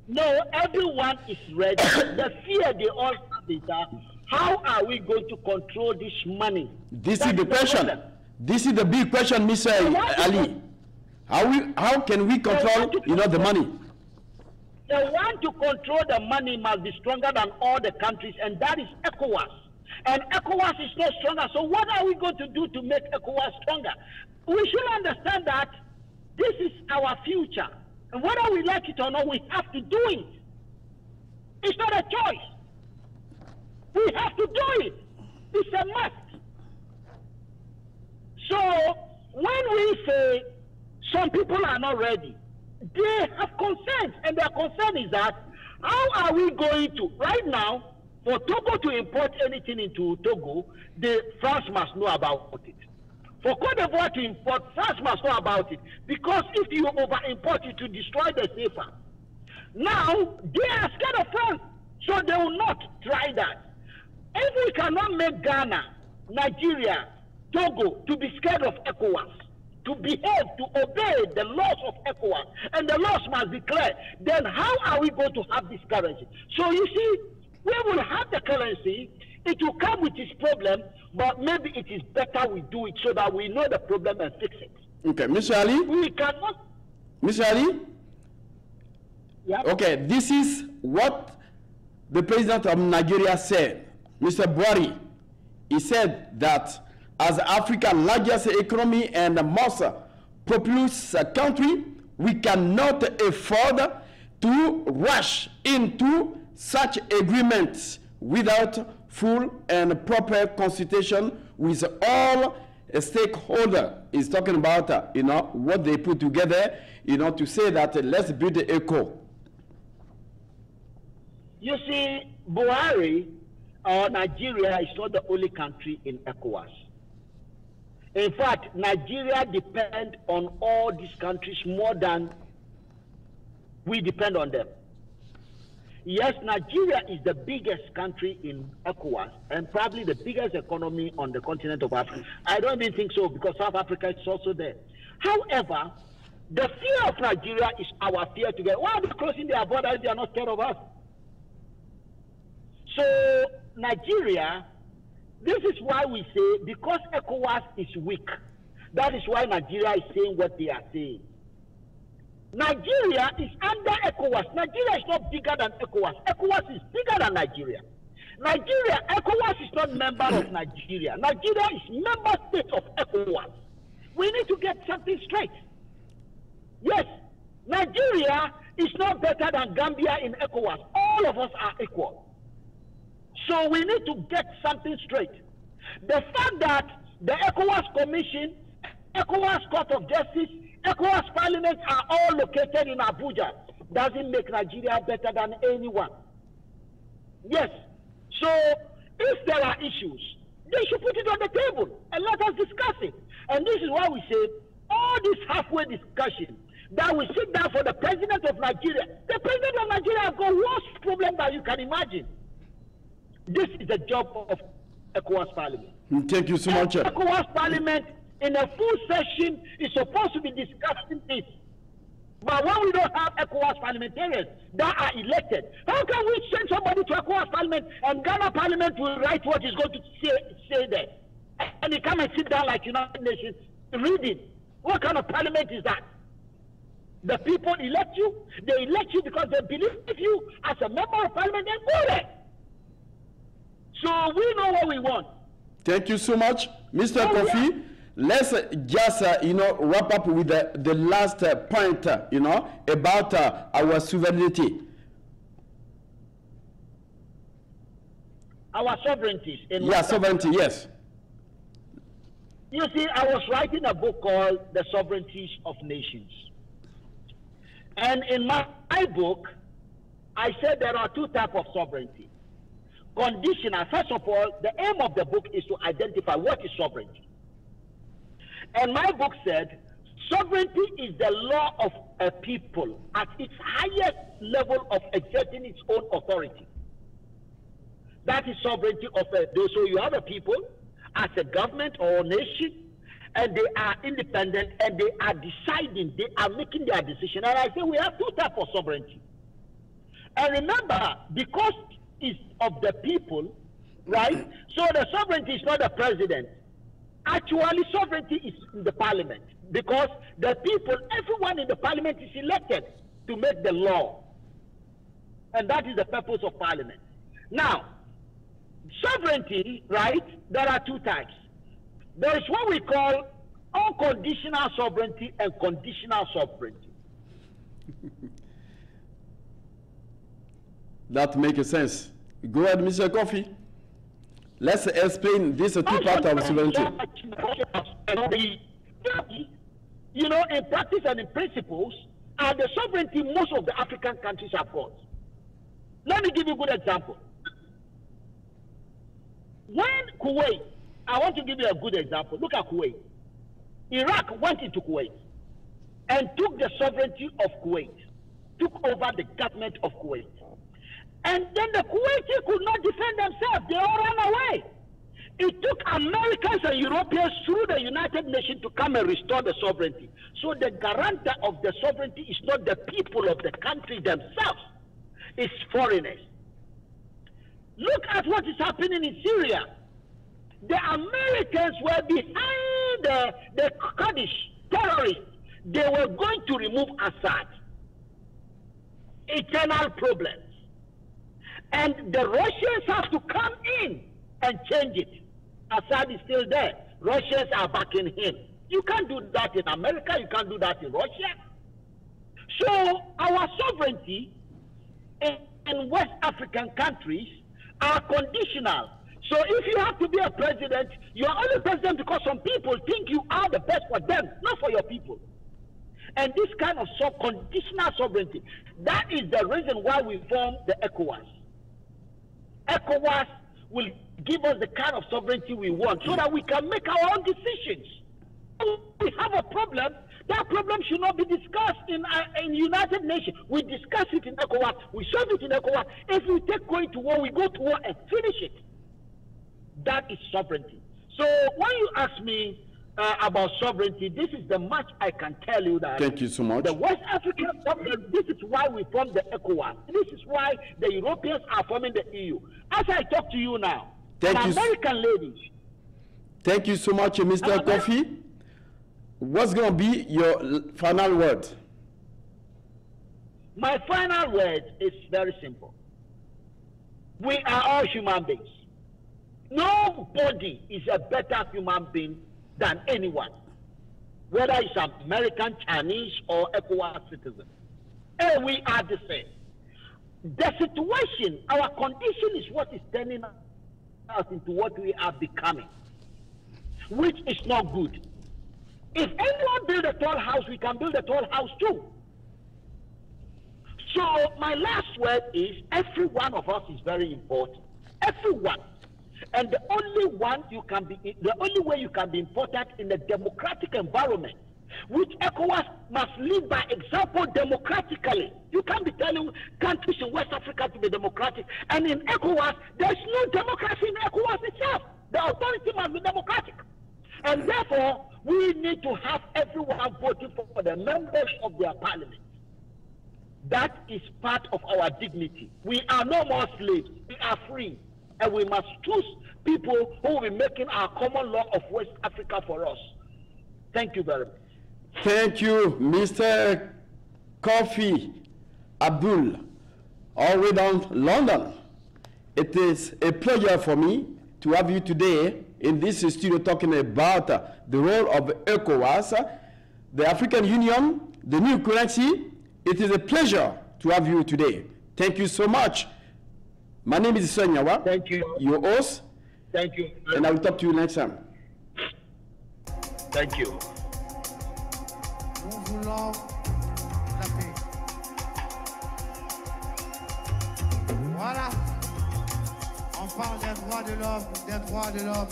No, everyone is ready. The fear they all have is that how are we going to control this money? This is the question. This is the big question, Mr. Ali. How can we control, the money? The one to control the money must be stronger than all the countries, and that is ECOWAS. And ECOWAS is not stronger. So what are we going to do to make ECOWAS stronger? We should understand that this is our future. And whether we like it or not, we have to do it. It's not a choice. We have to do it. It's a must. So when we say some people are not ready, they have concerns. And their concern is that how are we going to, right now, for Togo to import anything into Togo, France must know about it. For Cote d'Ivoire to import, France must know about it. Because if you over-import it, to destroy the CFA. Now, they are scared of France, so they will not try that. If we cannot make Ghana, Nigeria, Togo to be scared of ECOWAS, to behave, to obey the laws of ECOWAS, and the laws must be clear, then how are we going to have this currency? So you see, we will have the currency, it will come with its problem, but maybe it is better we do it so that we know the problem and fix it. Okay, Mr. Ali? We cannot. Mr. Ali? Yep. Okay, this is what the president of Nigeria said, Mr. Buhari. He said that as Africa's largest economy and the most populous country, we cannot afford to rush into such agreements without full and proper consultation with all stakeholders. Is talking about what they put together, to say that let's build the ECO. You see, Buhari or Nigeria is not the only country in ECOWAS. In fact, Nigeria depends on all these countries more than we depend on them. Yes, Nigeria is the biggest country in ECOWAS and probably the biggest economy on the continent of Africa. I don't even think so because South Africa is also there. However, the fear of Nigeria is our fear together. Why are they closing their borders if they are not scared of us? So Nigeria, this is why we say, because ECOWAS is weak, that is why Nigeria is saying what they are saying. Nigeria is under ECOWAS. Nigeria is not bigger than ECOWAS. ECOWAS is bigger than Nigeria. ECOWAS is not member of Nigeria. Nigeria is member state of ECOWAS. We need to get something straight. Yes, Nigeria is not better than Gambia in ECOWAS. All of us are equal. So we need to get something straight. The fact that the ECOWAS Commission, ECOWAS Court of Justice, ECOWAS Parliament are all located in Abuja doesn't make Nigeria better than anyone. Yes. So if there are issues, They should put it on the table and let us discuss it. And this is why we say all this halfway discussion that we sit down for the president of Nigeria. The president of Nigeria has got worse problem that you can imagine. This is the job of ECOWAS Parliament. Thank you so much. ECOWAS Parliament in a full session is supposed to be discussing this. But when we don't have ECOWAS parliamentarians that are elected, how can we send somebody to ECOWAS Parliament and Ghana Parliament will write what he's going to say there? And he come and sit down like United Nations, read it. What kind of parliament is that? The people elect you. They elect you because they believe you as a member of parliament and go there. So we know what we want. Thank you so much, Mr. Kofi. Yeah. Let's just, wrap up with the last point, about our sovereignty. Our sovereignties. Sovereignty, yes. You see, I was writing a book called The Sovereignties of Nations. And in my book, I said there are two types of sovereignty. Conditional. First of all, the aim of the book is to identify what is sovereignty. And my book said, sovereignty is the law of a people at its highest level of exerting its own authority. That is sovereignty of so you have a people as a government or nation, and they are independent and they are deciding, they are making their decision. And I say we have two types of sovereignty. And remember, because it's of the people, right? So the sovereignty is not the president. Actually, sovereignty is in the parliament because the people, everyone in the parliament is elected to make the law. And that is the purpose of parliament. Now, sovereignty, right, there are two types. There is what we call unconditional sovereignty and conditional sovereignty. That makes sense. Go ahead, Mr. Kofi. Let's explain this two parts of sovereignty. In practice and in principles, are the sovereignty most of the African countries have got. Let me give you a good example. When Kuwait, I want to give you a good example. Look at Kuwait. Iraq went into Kuwait and took the sovereignty of Kuwait, took over the government of Kuwait. And then the Kuwaitis could not defend themselves. They all ran away. It took Americans and Europeans through the United Nations to come and restore the sovereignty. So the guarantor of the sovereignty is not the people of the country themselves. It's foreigners. Look at what is happening in Syria. The Americans were behind the Kurdish terrorists. They were going to remove Assad. Eternal problems. And the Russians have to come in and change it. Assad is still there. Russians are backing him. You can't do that in America. You can't do that in Russia. So our sovereignty in West African countries are conditional. So if you have to be a president, you are only president because some people think you are the best for them, not for your people. And this kind of conditional sovereignty, that is the reason why we formed the ECOWAS. ECOWAS will give us the kind of sovereignty we want so that we can make our own decisions. If we have a problem, that problem should not be discussed in United Nations. We discuss it in ECOWAS, we solve it in ECOWAS. If we take going to war, we go to war and finish it. That is sovereignty. So when you ask me about sovereignty, this is the much I can tell you that. Thank you so much. The West African sovereignty, this is why we formed the ECOWAS. This is why the Europeans are forming the EU. As I talk to you now, American ladies. Thank you so much, Mr. Kofi. What's going to be your final word? My final word is very simple. We are all human beings. Nobody is a better human being than anyone, whether it's American, Chinese, or ECOWAS citizen. And we are the same. The situation, our condition is what is turning us into what we are becoming, which is not good. If anyone build a tall house, we can build a tall house too. So my last word is every one of us is very important. Everyone. And the only way you can be important in a democratic environment, which ECOWAS must lead by example democratically. You can't be telling countries in West Africa to be democratic, and in ECOWAS, there's no democracy in ECOWAS itself. The authority must be democratic. And therefore, we need to have everyone voting for the members of their parliament. That is part of our dignity. We are no more slaves. We are free. And we must choose people who will be making our common law of West Africa for us. Thank you very much. Thank you, Mr. KOFI Abdul, all the way down London. It is a pleasure for me to have you today in this studio talking about the role of ECOWAS, the African Union, the new currency. It is a pleasure to have you today. Thank you so much. My name is Sonyawa. Thank you. Your host. Thank you. And I will talk to you next time. Thank you. Nous voulons la paix. Voilà. On parle des droits de l'homme, des droits de l'homme.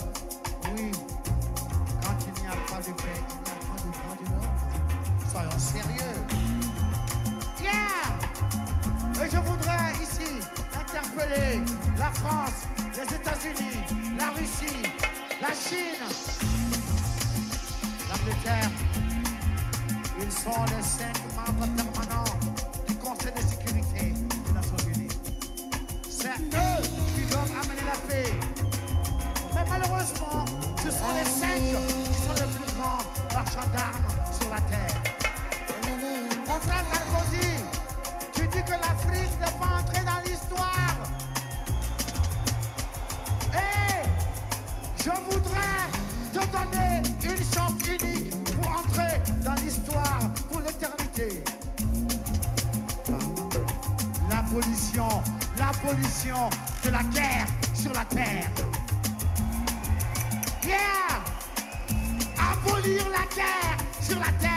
Oui. Quand il n'y a pas de paix, il n'y a pas de droits de l'homme. Soyons sérieux. Yeah! Et je voudrais ici interpeller la France, les États-Unis, la Russie, la Chine, l'Angleterre. Ils sont les 5 membres permanents du Conseil de sécurité des Nations Unies. C'est eux qui doivent amener la paix. Mais malheureusement, ce sont les 5 qui sont les plus grands marchands d'armes sur la terre. Mon frère Sarkozy, tu dis que l'Afrique n'est pas entrée dans l'histoire. Et je voudrais te donner une chance unique pour entrer dans l'histoire pour l'éternité. L'abolition de la guerre sur la terre. Yeah! Abolir la guerre sur la terre.